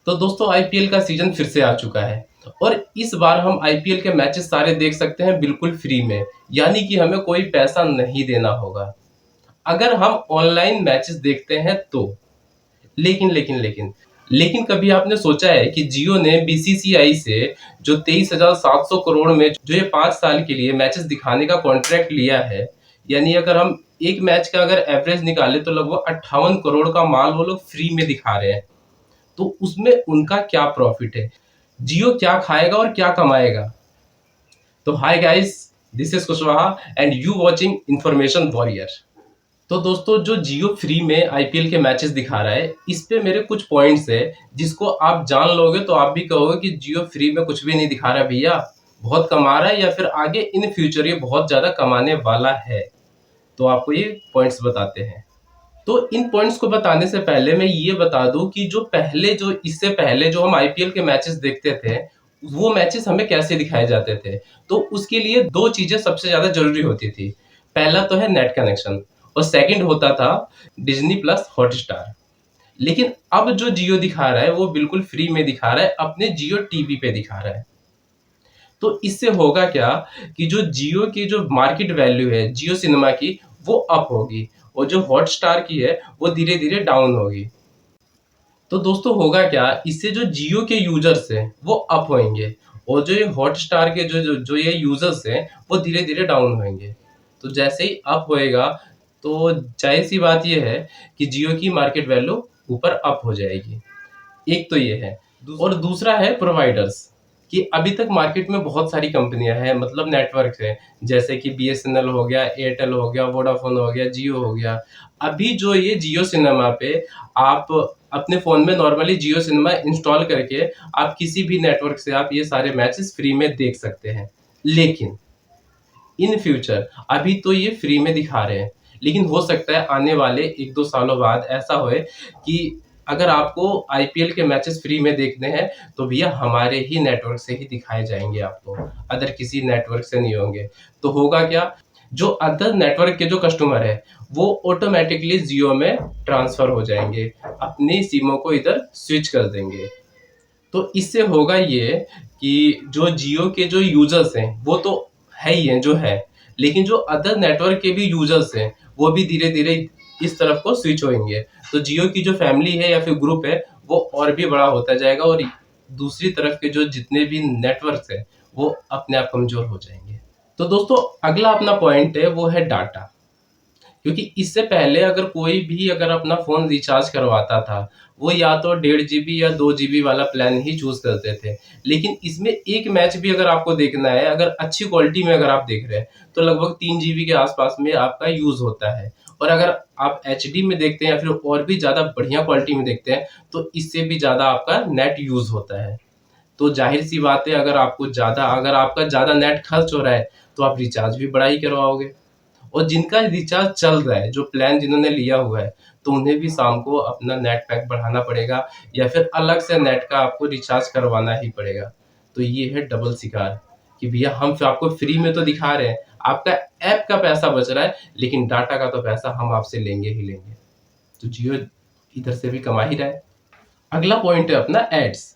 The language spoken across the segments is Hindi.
तो दोस्तों आईपीएल का सीजन फिर से आ चुका है और इस बार हम आईपीएल के मैचेस सारे देख सकते हैं बिल्कुल फ्री में। यानी कि हमें कोई पैसा नहीं देना होगा अगर हम ऑनलाइन मैचेस देखते हैं तो। लेकिन कभी आपने सोचा है कि जियो ने बीसीसीआई से जो 23,700 करोड़ में जो ये 5 साल के लिए मैचेस दिखाने का कॉन्ट्रैक्ट लिया है, यानी अगर हम एक मैच का अगर एवरेज निकाले तो लगभग 58 करोड़ का माल वो लोग फ्री में दिखा रहे हैं। तो उसमें उनका क्या प्रॉफिट है, जियो क्या खाएगा और क्या कमाएगा। तो hi guys, this is Kushwaha and you watching information warrior. तो दोस्तों जो जियो फ्री में आईपीएल के मैचेस दिखा रहा है, इस पे मेरे कुछ पॉइंट्स है जिसको आप जान लोगे तो आप भी कहोगे कि जियो फ्री में कुछ भी नहीं दिखा रहा भैया, बहुत कमा रहा है या फिर आगे इन फ्यूचर ये बहुत ज्यादा कमाने वाला है। तो आपको ये पॉइंट्स बताते हैं। तो इन पॉइंट्स को बताने से पहले मैं ये बता दूं कि जो इससे पहले जो हम आईपीएल के मैचेस देखते थे, वो मैचेस हमें कैसे दिखाए जाते थे। तो उसके लिए दो चीजें सबसे ज्यादा जरूरी होती थी। पहला तो है नेट कनेक्शन और सेकंड होता था डिज्नी प्लस हॉटस्टार। लेकिन अब जो जियो दिखा रहा है वो बिल्कुल फ्री में दिखा रहा है, अपने जियो टीवी पे दिखा रहा है। तो इससे होगा क्या कि जो जियो की जो मार्केट वैल्यू है जियो सिनेमा की, वो अप होगी और जो हॉटस्टार की है वो धीरे धीरे डाउन होगी। तो दोस्तों होगा क्या, इससे जो जियो के यूजर्स हैं वो अप होंगे और जो ये हॉटस्टार के जो ये यूजर्स हैं वो धीरे धीरे डाउन होंगे। तो जैसे ही अप होएगा तो जाहिर सी बात ये है कि जियो की मार्केट वैल्यू ऊपर अप हो जाएगी। एक तो ये है। और दूसरा है प्रोवाइडर्स, कि अभी तक मार्केट में बहुत सारी कंपनियां हैं, मतलब नेटवर्क है, जैसे कि बीएसएनएल हो गया, एयरटेल हो गया, वोडाफोन हो गया, जियो हो गया। अभी जो ये जियो सिनेमा पे आप अपने फोन में नॉर्मली जियो सिनेमा इंस्टॉल करके आप किसी भी नेटवर्क से आप ये सारे मैचेस फ्री में देख सकते हैं। लेकिन इन फ्यूचर अभी तो ये फ्री में दिखा रहे हैं, लेकिन हो सकता है आने वाले 1-2 सालों बाद ऐसा होए कि अगर आपको आईपीएल के मैचेस फ्री में देखने हैं तो भैया हमारे ही नेटवर्क से ही दिखाए जाएंगे आपको, अदर किसी नेटवर्क से नहीं होंगे। तो होगा क्या, जो अदर नेटवर्क के जो कस्टमर है वो ऑटोमेटिकली जियो में ट्रांसफर हो जाएंगे, अपनी सिमों को इधर स्विच कर देंगे। तो इससे होगा ये कि जो जियो के जो यूजर्स हैं वो तो है ही हैं जो है, लेकिन जो अदर नेटवर्क के भी यूजर्स हैं वो भी धीरे धीरे इस तरफ को स्विच होंगे। तो जियो की जो फैमिली है या फिर ग्रुप है वो और भी बड़ा होता जाएगा और दूसरी तरफ के जो जितने भी नेटवर्क्स हैं वो अपने आप कमजोर हो जाएंगे। तो दोस्तों अगला अपना पॉइंट है वो है डाटा। क्योंकि इससे पहले अगर कोई भी अगर अपना फ़ोन रिचार्ज करवाता था, वो या तो 1.5 जीबी या 2 जीबी वाला प्लान ही चूज़ करते थे। लेकिन इसमें एक मैच भी अगर आपको देखना है, अगर अच्छी क्वालिटी में अगर आप देख रहे हैं, तो लगभग 3 जीबी के आस-पास में आपका यूज़ होता है। और अगर आप एचडी में देखते हैं या फिर और भी ज़्यादा बढ़िया क्वालिटी में देखते हैं, तो इससे भी ज़्यादा आपका नेट यूज़ होता है। तो ज़ाहिर-सी बात है, अगर आपका ज़्यादा नेट खर्च हो रहा है, तो आप रिचार्ज भी बड़ा ही करवाओगे। और जिनका रिचार्ज चल रहा है, जो प्लान जिन्होंने लिया हुआ है, तो उन्हें भी शाम को अपना नेट पैक बढ़ाना पड़ेगा या फिर अलग से नेट का आपको रिचार्ज करवाना ही पड़ेगा। तो ये है डबल शिकार कि भैया हम फिर आपको फ्री में तो दिखा रहे हैं, आपका ऐप का पैसा बच रहा है, लेकिन डाटा का तो पैसा हम आपसे लेंगे ही लेंगे। तो जियो इधर से भी कमा ही रहा है। अगला पॉइंट है अपना एड्स।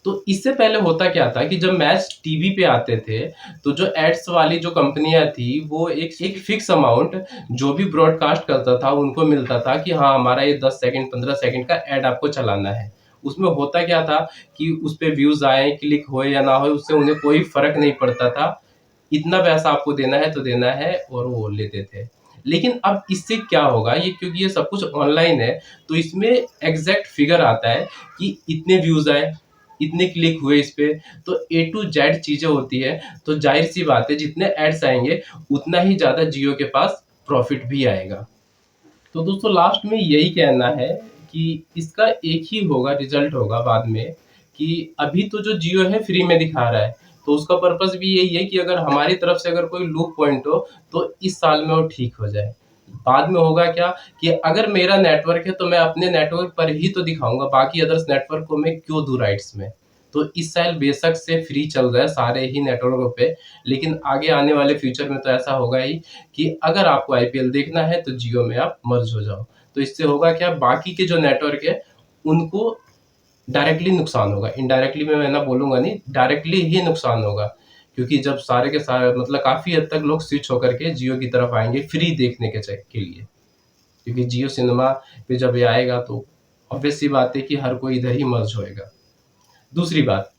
तो इससे पहले होता क्या था कि जब मैच टीवी पे आते थे, तो जो एड्स वाली जो कंपनियां थी वो एक फिक्स अमाउंट जो भी ब्रॉडकास्ट करता था उनको मिलता था कि हाँ हमारा ये 10 सेकंड 15 सेकंड का एड आपको चलाना है। उसमें होता क्या था कि उस पे व्यूज आए क्लिक होए या ना होए उससे उन्हें कोई फर्क नहीं पड़ता था, इतना पैसा आपको देना है तो देना है, और वो लेते थे। लेकिन अब इससे क्या होगा, ये क्योंकि ये सब कुछ ऑनलाइन है, तो इसमें एग्जैक्ट फिगर आता है कि इतने व्यूज आए, इतने क्लिक हुए इस पे। तो ए टू जेड चीजें होती है। तो जाहिर सी बात है जितने एड्स आएंगे उतना ही ज्यादा जियो के पास प्रॉफिट भी आएगा। तो दोस्तों लास्ट में यही कहना है कि इसका एक ही होगा रिजल्ट होगा बाद में, कि अभी तो जो जियो है फ्री में दिखा रहा है, तो उसका पर्पस भी यही है कि अगर हमारी तरफ से अगर कोई लूप पॉइंट हो तो इस साल में वो ठीक हो जाए। बाद में होगा क्या कि अगर मेरा नेटवर्क है तो मैं अपने नेटवर्क पर ही तो दिखाऊंगा, बाकी अदर्स नेटवर्क को मैं क्यों दूं राइट्स में। तो इस साल बेशक से फ्री चल रहा है सारे ही नेटवर्कों पे, लेकिन आगे आने वाले फ्यूचर में तो ऐसा होगा ही कि अगर आपको आईपीएल देखना है तो जियो में आप मर्ज हो जाओ। तो इससे होगा क्या, बाकी के जो नेटवर्क है उनको डायरेक्टली नुकसान होगा, इनडायरेक्टली मैं ना बोलूँगा नहीं, डायरेक्टली ही नुकसान होगा। क्योंकि जब सारे के सारे मतलब काफ़ी हद तक लोग स्विच होकर के जियो की तरफ आएँगे फ्री देखने के लिए। क्योंकि जियो सिनेमा पे जब ये आएगा तो ऑब्वियस सी बात है कि हर कोई इधर ही मर्ज होएगा। दूसरी बात,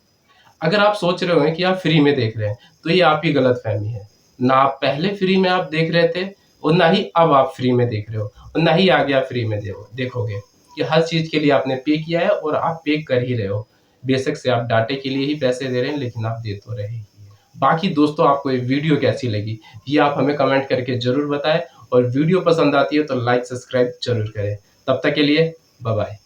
अगर आप सोच रहे हो कि आप फ्री में देख रहे हैं, तो ये आपकी गलतफ़हमी है। ना आप पहले फ्री में आप देख रहे थे और ना ही अब आप फ्री में देख रहे हो और ना ही आगे आप फ्री में देखोगे। कि हर चीज़ के लिए आपने पे किया है और आप पे कर ही रहे हो। बेशक से आप डाटा के लिए ही पैसे दे रहे हैं, लेकिन आप दे तो रहे ही हैं। बाकी दोस्तों, आपको ये वीडियो कैसी लगी, ये आप हमें कमेंट करके ज़रूर बताएँ और वीडियो पसंद आती है तो लाइक, सब्सक्राइब ज़रूर करें। तब तक के लिए बाय बाय।